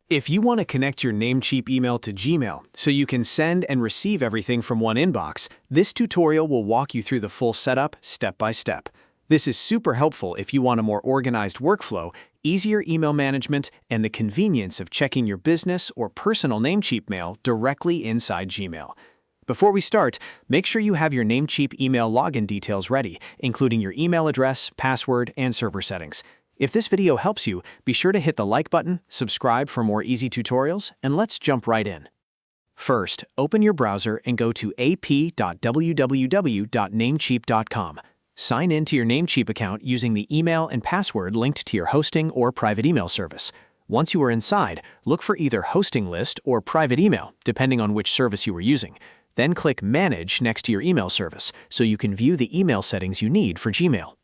If you want to connect your Namecheap email to Gmail so you can send and receive everything from one inbox, this tutorial will walk you through the full setup step by step. This is super helpful if you want a more organized workflow, easier email management, and the convenience of checking your business or personal Namecheap mail directly inside Gmail. Before we start, make sure you have your Namecheap email login details ready, including your email address, password, and server settings. If this video helps you, be sure to hit the like button, subscribe for more easy tutorials, and let's jump right in. First, open your browser and go to ap.www.namecheap.com. Sign in to your Namecheap account using the email and password linked to your hosting or private email service. Once you are inside, look for either hosting list or private email, depending on which service you are using. Then click Manage next to your email service so you can view the email settings you need for Gmail.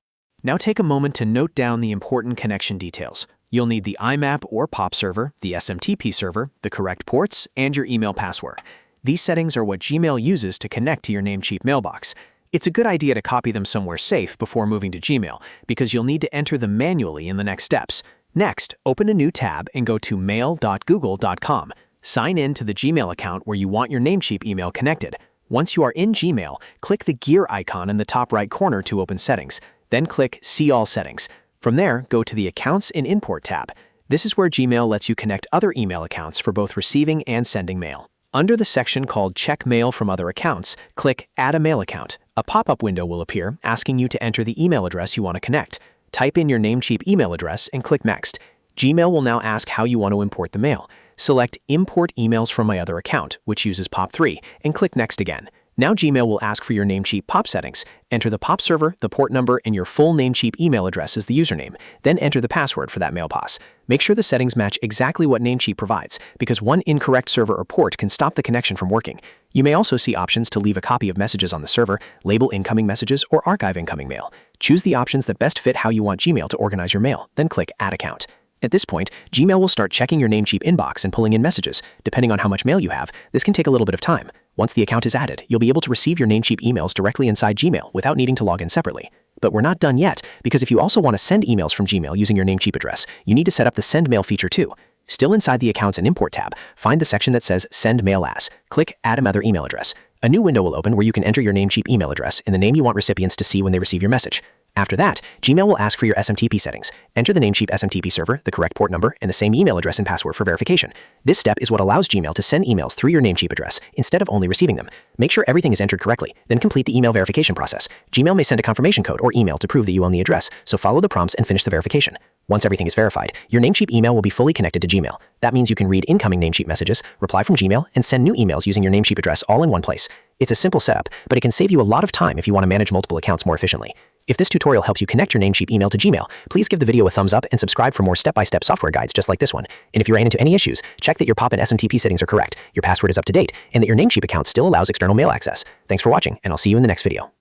Now take a moment to note down the important connection details. You'll need the IMAP or POP server, the SMTP server, the correct ports, and your email password. These settings are what Gmail uses to connect to your Namecheap mailbox. It's a good idea to copy them somewhere safe before moving to Gmail, because you'll need to enter them manually in the next steps. Next, open a new tab and go to mail.google.com. Sign in to the Gmail account where you want your Namecheap email connected. Once you are in Gmail, click the gear icon in the top right corner to open settings. Then click See All Settings. From there, go to the Accounts and Import tab. This is where Gmail lets you connect other email accounts for both receiving and sending mail. Under the section called Check Mail from Other Accounts, click Add a Mail Account. A pop-up window will appear asking you to enter the email address you want to connect. Type in your Namecheap email address and click Next. Gmail will now ask how you want to import the mail. Select Import Emails from My Other Account, which uses POP3, and click Next again. Now Gmail will ask for your Namecheap POP settings. Enter the POP server, the port number, and your full Namecheap email address as the username. Then enter the password for that mail pass. Make sure the settings match exactly what Namecheap provides, because one incorrect server or port can stop the connection from working. You may also see options to leave a copy of messages on the server, label incoming messages, or archive incoming mail. Choose the options that best fit how you want Gmail to organize your mail, then click Add Account. At this point, Gmail will start checking your Namecheap inbox and pulling in messages. Depending on how much mail you have, this can take a little bit of time. Once the account is added, you'll be able to receive your Namecheap emails directly inside Gmail without needing to log in separately. But we're not done yet, because if you also want to send emails from Gmail using your Namecheap address, you need to set up the Send Mail feature too. Still inside the Accounts and Import tab, find the section that says Send Mail As. Click Add another email address. A new window will open where you can enter your Namecheap email address and the name you want recipients to see when they receive your message. After that, Gmail will ask for your SMTP settings. Enter the Namecheap SMTP server, the correct port number, and the same email address and password for verification. This step is what allows Gmail to send emails through your Namecheap address instead of only receiving them. Make sure everything is entered correctly, then complete the email verification process. Gmail may send a confirmation code or email to prove that you own the address, so follow the prompts and finish the verification. Once everything is verified, your Namecheap email will be fully connected to Gmail. That means you can read incoming Namecheap messages, reply from Gmail, and send new emails using your Namecheap address all in one place. It's a simple setup, but it can save you a lot of time if you want to manage multiple accounts more efficiently. If this tutorial helps you connect your Namecheap email to Gmail, please give the video a thumbs up and subscribe for more step-by-step software guides just like this one. And if you ran into any issues, check that your POP and SMTP settings are correct, your password is up to date, and that your Namecheap account still allows external mail access. Thanks for watching, and I'll see you in the next video.